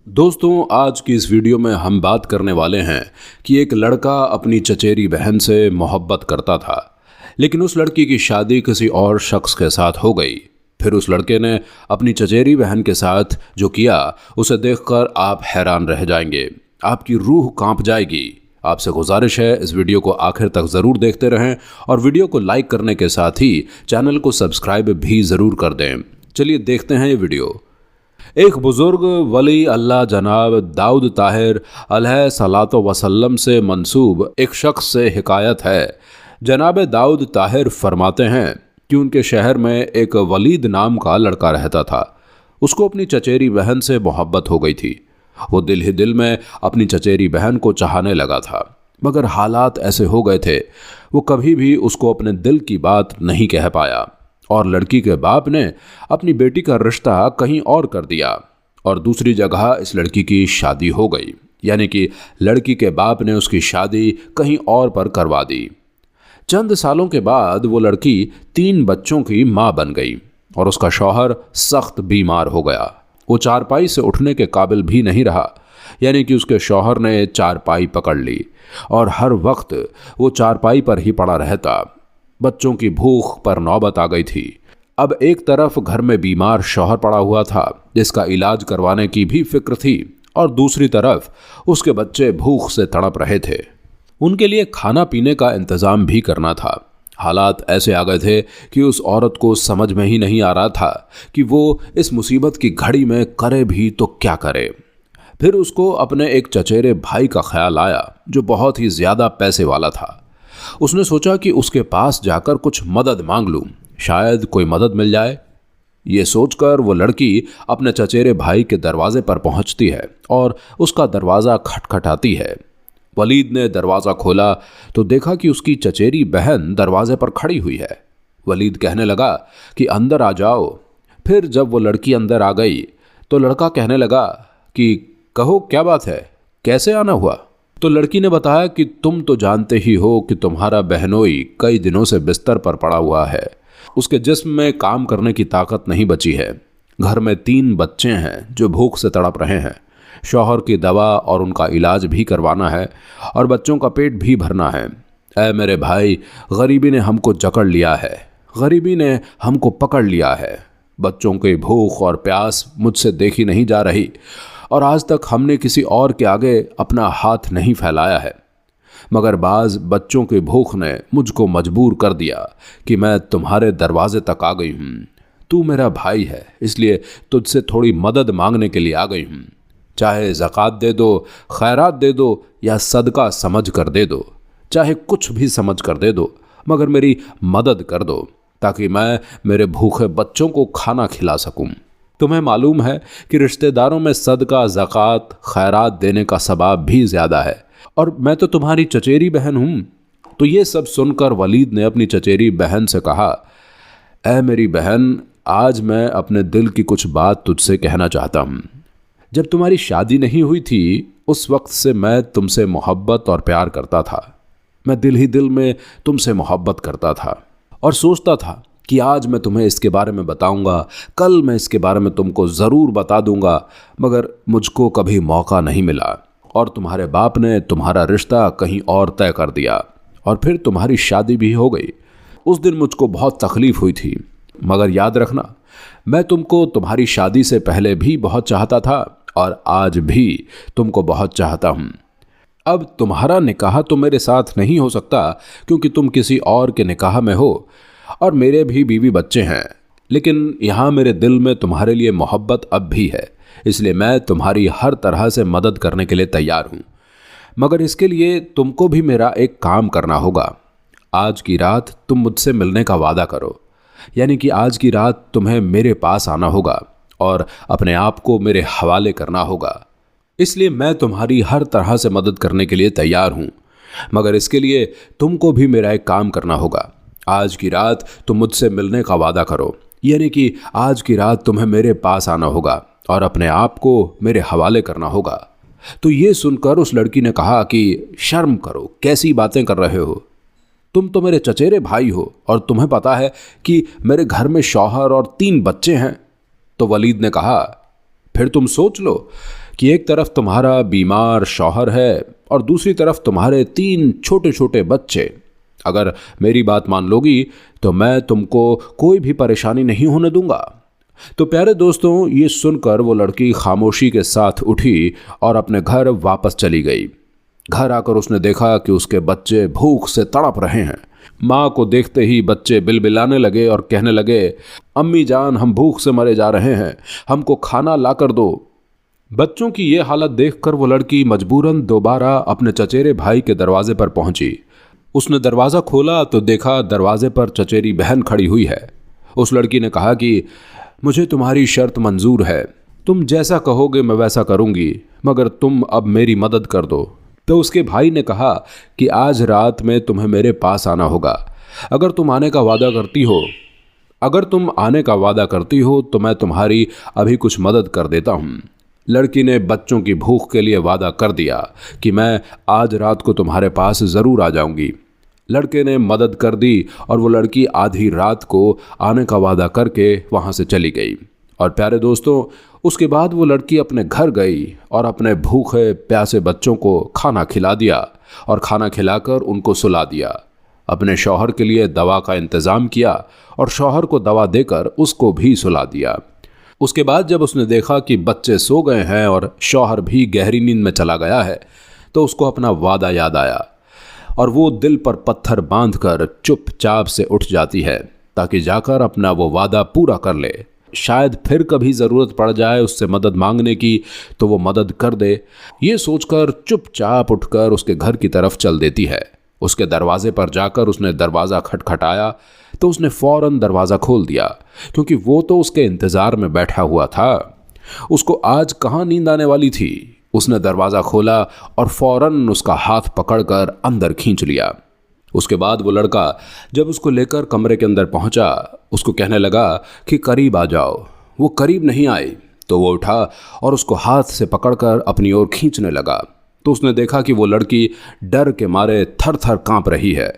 दोस्तों, आज की इस वीडियो में हम बात करने वाले हैं कि एक लड़का अपनी चचेरी बहन से मोहब्बत करता था, लेकिन उस लड़की की शादी किसी और शख्स के साथ हो गई। फिर उस लड़के ने अपनी चचेरी बहन के साथ जो किया उसे देखकर आप हैरान रह जाएंगे, आपकी रूह कांप जाएगी। आपसे गुजारिश है इस वीडियो को आखिर तक ज़रूर देखते रहें और वीडियो को लाइक करने के साथ ही चैनल को सब्सक्राइब भी ज़रूर कर दें। चलिए देखते हैं ये वीडियो। एक बुजुर्ग वली अल्लाह जनाब दाऊद ताहिर अलैहिस्सलातो वसल्लम से मंसूब एक शख्स से हिकायत है। जनाब दाऊद ताहिर फरमाते हैं कि उनके शहर में एक वलीद नाम का लड़का रहता था। उसको अपनी चचेरी बहन से मोहब्बत हो गई थी। वो दिल ही दिल में अपनी चचेरी बहन को चाहने लगा था, मगर हालात ऐसे हो गए थे वो कभी भी उसको अपने दिल की बात नहीं कह पाया और लड़की के बाप ने अपनी बेटी का रिश्ता कहीं और कर दिया और दूसरी जगह इस लड़की की शादी हो गई। यानी कि लड़की के बाप ने उसकी शादी कहीं और पर करवा दी। चंद सालों के बाद वो लड़की 3 बच्चों की मां बन गई और उसका शौहर सख्त बीमार हो गया। वो चारपाई से उठने के काबिल भी नहीं रहा, यानी कि उसके शौहर ने चारपाई पकड़ ली और हर वक्त वो चारपाई पर ही पड़ा रहता। बच्चों की भूख पर नौबत आ गई थी। अब एक तरफ घर में बीमार शौहर पड़ा हुआ था जिसका इलाज करवाने की भी फिक्र थी, और दूसरी तरफ उसके बच्चे भूख से तड़प रहे थे। उनके लिए खाना पीने का इंतजाम भी करना था। हालात ऐसे आ गए थे कि उस औरत को समझ में ही नहीं आ रहा था कि वो इस मुसीबत की घड़ी में करे भी तो क्या करे। फिर उसको अपने एक चचेरे भाई का ख्याल आया जो बहुत ही ज्यादा पैसे वाला था। उसने सोचा कि उसके पास जाकर कुछ मदद मांग लूं, शायद कोई मदद मिल जाए। ये सोचकर वो लड़की अपने चचेरे भाई के दरवाजे पर पहुंचती है और उसका दरवाज़ा खटखटाती है। वलीद ने दरवाज़ा खोला तो देखा कि उसकी चचेरी बहन दरवाजे पर खड़ी हुई है। वलीद कहने लगा कि अंदर आ जाओ। फिर जब वो लड़की अंदर आ गई तो लड़का कहने लगा कि कहो क्या बात है, कैसे आना हुआ। तो लड़की ने बताया कि तुम तो जानते ही हो कि तुम्हारा बहनोई कई दिनों से बिस्तर पर पड़ा हुआ है। उसके जिस्म में काम करने की ताकत नहीं बची है। घर में 3 बच्चे हैं जो भूख से तड़प रहे हैं। शौहर की दवा और उनका इलाज भी करवाना है और बच्चों का पेट भी भरना है। ऐ मेरे भाई, गरीबी ने हमको जकड़ लिया है, गरीबी ने हमको पकड़ लिया है। बच्चों की भूख और प्यास मुझसे देखी नहीं जा रही और आज तक हमने किसी और के आगे अपना हाथ नहीं फैलाया है, मगर बाज बच्चों की भूख ने मुझको मजबूर कर दिया कि मैं तुम्हारे दरवाजे तक आ गई हूँ। तू मेरा भाई है, इसलिए तुझसे थोड़ी मदद मांगने के लिए आ गई हूँ। चाहे ज़कात दे दो, खैरात दे दो या सदका समझ कर दे दो, चाहे कुछ भी समझ कर दे दो, मगर मेरी मदद कर दो ताकि मैं मेरे भूखे बच्चों को खाना खिला सकूं। तुम्हें मालूम है कि रिश्तेदारों में सदका, ज़कात, खैरात देने का सवाब भी ज़्यादा है और मैं तो तुम्हारी चचेरी बहन हूँ। तो ये सब सुनकर वलीद ने अपनी चचेरी बहन से कहा, ऐ मेरी बहन, आज मैं अपने दिल की कुछ बात तुझसे कहना चाहता हूँ। जब तुम्हारी शादी नहीं हुई थी उस वक्त से मैं तुमसे मोहब्बत और प्यार करता था। मैं दिल ही दिल में तुमसे मोहब्बत करता था और सोचता था कि आज मैं तुम्हें इसके बारे में बताऊंगा, कल मैं इसके बारे में तुमको ज़रूर बता दूंगा, मगर मुझको कभी मौका नहीं मिला और तुम्हारे बाप ने तुम्हारा रिश्ता कहीं और तय कर दिया और फिर तुम्हारी शादी भी हो गई। उस दिन मुझको बहुत तकलीफ़ हुई थी, मगर याद रखना, मैं तुमको तुम्हारी शादी से पहले भी बहुत चाहता था और आज भी तुमको बहुत चाहता हूँ। अब तुम्हारा निकाह तो मेरे साथ नहीं हो सकता क्योंकि तुम किसी और के निकाह में हो और मेरे भी बीवी बच्चे हैं, लेकिन यहाँ मेरे दिल में तुम्हारे लिए मोहब्बत अब भी है, इसलिए मैं तुम्हारी हर तरह से मदद करने के लिए तैयार हूँ। मगर इसके लिए तुमको भी मेरा एक काम करना होगा। आज की रात तुम मुझसे मिलने का वादा करो, यानी कि आज की रात तुम्हें मेरे पास आना होगा और अपने आप को मेरे हवाले करना होगा। इसलिए मैं तुम्हारी हर तरह से मदद करने के लिए तैयार हूँ, मगर इसके लिए तुमको भी मेरा एक काम करना होगा। आज की रात तुम मुझसे मिलने का वादा करो, यानी कि आज की रात तुम्हें मेरे पास आना होगा और अपने आप को मेरे हवाले करना होगा। तो ये सुनकर उस लड़की ने कहा कि शर्म करो, कैसी बातें कर रहे हो, तुम तो मेरे चचेरे भाई हो और तुम्हें पता है कि मेरे घर में शौहर और 3 बच्चे हैं। तो वलीद ने कहा, फिर तुम सोच लो कि एक तरफ तुम्हारा बीमार शौहर है और दूसरी तरफ तुम्हारे 3 छोटे छोटे बच्चे। अगर मेरी बात मान लोगी तो मैं तुमको कोई भी परेशानी नहीं होने दूंगा। तो प्यारे दोस्तों, ये सुनकर वो लड़की खामोशी के साथ उठी और अपने घर वापस चली गई। घर आकर उसने देखा कि उसके बच्चे भूख से तड़प रहे हैं। माँ को देखते ही बच्चे बिलबिलाने लगे और कहने लगे, अम्मी जान, हम भूख से मरे जा रहे हैं, हमको खाना ला कर दो। बच्चों की ये हालत देखकर वो लड़की मजबूरन दोबारा अपने चचेरे भाई के दरवाजे पर पहुंची। उसने दरवाज़ा खोला तो देखा दरवाजे पर चचेरी बहन खड़ी हुई है। उस लड़की ने कहा कि मुझे तुम्हारी शर्त मंजूर है, तुम जैसा कहोगे मैं वैसा करूंगी, मगर तुम अब मेरी मदद कर दो। तो उसके भाई ने कहा कि आज रात में तुम्हें मेरे पास आना होगा। अगर तुम आने का वादा करती हो तो मैं तुम्हारी अभी कुछ मदद कर देता हूँ। लड़की ने बच्चों की भूख के लिए वादा कर दिया कि मैं आज रात को तुम्हारे पास ज़रूर आ जाऊंगी। लड़के ने मदद कर दी और वो लड़की आधी रात को आने का वादा करके वहाँ से चली गई। और प्यारे दोस्तों, उसके बाद वो लड़की अपने घर गई और अपने भूखे प्यासे बच्चों को खाना खिला दिया और खाना खिलाकर उनको सुला दिया। अपने शौहर के लिए दवा का इंतज़ाम किया और शौहर को दवा देकर उसको भी सुला दिया। उसके बाद जब उसने देखा कि बच्चे सो गए हैं और शौहर भी गहरी नींद में चला गया है, तो उसको अपना वादा याद आया और वो दिल पर पत्थर बांधकर चुपचाप से उठ जाती है ताकि जाकर अपना वो वादा पूरा कर ले। शायद फिर कभी ज़रूरत पड़ जाए उससे मदद मांगने की तो वो मदद कर दे। ये सोचकर चुपचाप उठकर उसके घर की तरफ चल देती है। उसके दरवाजे पर जाकर उसने दरवाज़ा खटखटाया तो उसने फ़ौरन दरवाज़ा खोल दिया, क्योंकि वो तो उसके इंतज़ार में बैठा हुआ था। उसको आज कहाँ नींद आने वाली थी। उसने दरवाज़ा खोला और फ़ौरन उसका हाथ पकड़कर अंदर खींच लिया। उसके बाद वो लड़का जब उसको लेकर कमरे के अंदर पहुंचा, उसको कहने लगा कि करीब आ जाओ। वो करीब नहीं आई तो वो उठा और उसको हाथ से पकड़कर अपनी ओर खींचने लगा। तो उसने देखा कि वो लड़की डर के मारे थर थर काँप रही है।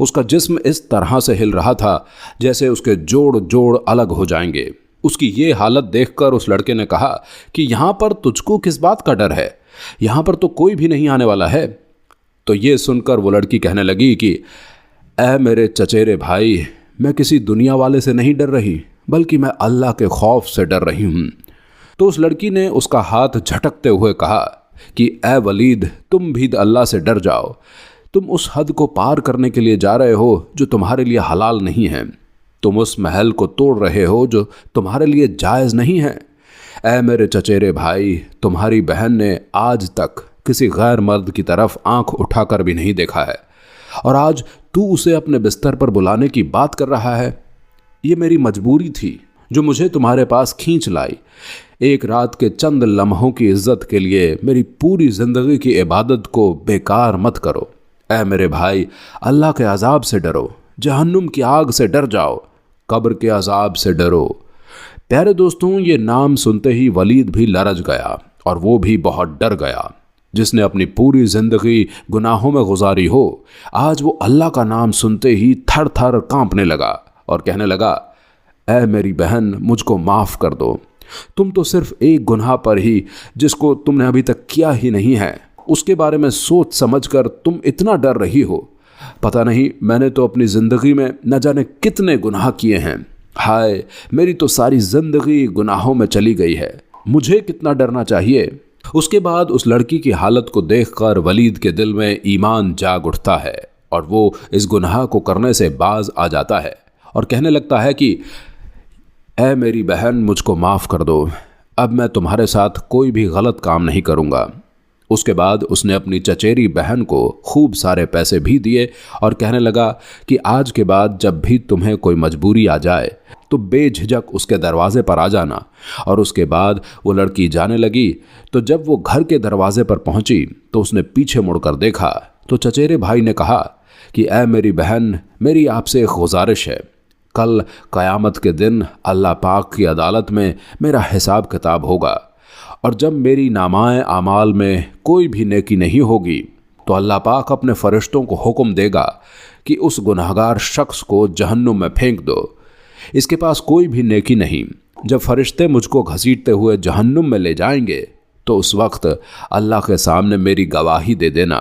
उसका जिस्म इस तरह से हिल रहा था जैसे उसके जोड़ जोड़ अलग हो जाएंगे। उसकी ये हालत देखकर उस लड़के ने कहा कि यहाँ पर तुझको किस बात का डर है, यहाँ पर तो कोई भी नहीं आने वाला है। तो ये सुनकर वो लड़की कहने लगी कि ऐ मेरे चचेरे भाई, मैं किसी दुनिया वाले से नहीं डर रही, बल्कि मैं अल्लाह के खौफ से डर रही हूँ। तो उस लड़की ने उसका हाथ झटकते हुए कहा कि ऐ वलीद, तुम भी अल्लाह से डर जाओ। तुम उस हद को पार करने के लिए जा रहे हो जो तुम्हारे लिए हलाल नहीं है। तुम उस महल को तोड़ रहे हो जो तुम्हारे लिए जायज़ नहीं है। ऐ मेरे चचेरे भाई, तुम्हारी बहन ने आज तक किसी गैर मर्द की तरफ आंख उठाकर भी नहीं देखा है, और आज तू उसे अपने बिस्तर पर बुलाने की बात कर रहा है। ये मेरी मजबूरी थी जो मुझे तुम्हारे पास खींच लाई। एक रात के चंद लम्हों की इज्जत के लिए मेरी पूरी जिंदगी की इबादत को बेकार मत करो। ऐ मेरे भाई, अल्लाह के अजाब से डरो, जहन्नुम की आग से डर जाओ, कब्र के अजाब से डरो। प्यारे दोस्तों, ये नाम सुनते ही वलीद भी लरज गया और वो भी बहुत डर गया। जिसने अपनी पूरी जिंदगी गुनाहों में गुजारी हो, आज वो अल्लाह का नाम सुनते ही थर थर कांपने लगा और कहने लगा, ऐ मेरी बहन, मुझको माफ़ कर दो। तुम तो सिर्फ एक गुनाह पर ही, जिसको तुमने अभी तक किया ही नहीं है, उसके बारे में सोच समझकर तुम इतना डर रही हो। पता नहीं, मैंने तो अपनी ज़िंदगी में न जाने कितने गुनाह किए हैं। हाय, मेरी तो सारी ज़िंदगी गुनाहों में चली गई है, मुझे कितना डरना चाहिए। उसके बाद उस लड़की की हालत को देखकर वलीद के दिल में ईमान जाग उठता है और वो इस गुनाह को करने से बाज आ जाता है और कहने लगता है कि ऐ मेरी बहन, मुझको माफ़ कर दो, अब मैं तुम्हारे साथ कोई भी गलत काम नहीं करूँगा। उसके बाद उसने अपनी चचेरी बहन को खूब सारे पैसे भी दिए और कहने लगा कि आज के बाद जब भी तुम्हें कोई मजबूरी आ जाए तो बेझिझक उसके दरवाजे पर आ जाना। और उसके बाद वो लड़की जाने लगी। तो जब वो घर के दरवाजे पर पहुंची तो उसने पीछे मुड़कर देखा तो चचेरे भाई ने कहा कि ऐ मेरी बहन, मेरी आपसे एक गुजारिश है, कल क़यामत के दिन अल्लाह पाक की अदालत में मेरा हिसाब किताब होगा, और जब मेरी नामाए आमाल में कोई भी नेकी नहीं होगी तो अल्लाह पाक अपने फ़रिश्तों को हुक्म देगा कि उस गुनाहगार शख्स को जहन्नुम में फेंक दो, इसके पास कोई भी नेकी नहीं। जब फ़रिश्ते मुझको घसीटते हुए जहन्नुम में ले जाएंगे तो उस वक्त अल्लाह के सामने मेरी गवाही दे देना,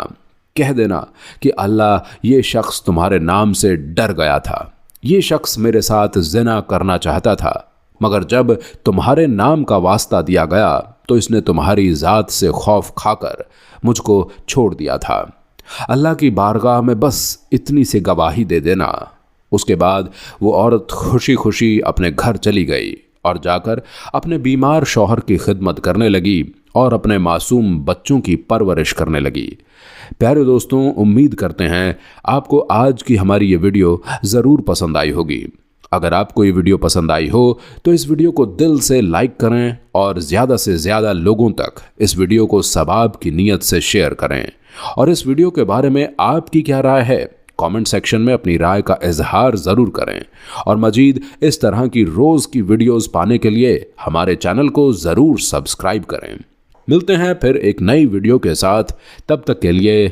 कह देना कि अल्लाह, ये शख्स तुम्हारे नाम से डर गया था, ये शख्स मेरे साथ ज़िना करना चाहता था, मगर जब तुम्हारे नाम का वास्ता दिया गया तो इसने तुम्हारी ज़ात से खौफ खाकर मुझको छोड़ दिया था। अल्लाह की बारगाह में बस इतनी सी गवाही दे देना। उसके बाद वो औरत खुशी खुशी अपने घर चली गई और जाकर अपने बीमार शौहर की खिदमत करने लगी और अपने मासूम बच्चों की परवरिश करने लगी। प्यारे दोस्तों, उम्मीद करते हैं आपको आज की हमारी ये वीडियो ज़रूर पसंद आई होगी। अगर आपको ये वीडियो पसंद आई हो तो इस वीडियो को दिल से लाइक करें और ज़्यादा से ज़्यादा लोगों तक इस वीडियो को सवाब की नीयत से शेयर करें। और इस वीडियो के बारे में आपकी क्या राय है, कमेंट सेक्शन में अपनी राय का इजहार ज़रूर करें। और मजीद इस तरह की रोज़ की वीडियोस पाने के लिए हमारे चैनल को ज़रूर सब्सक्राइब करें। मिलते हैं फिर एक नई वीडियो के साथ, तब तक के लिए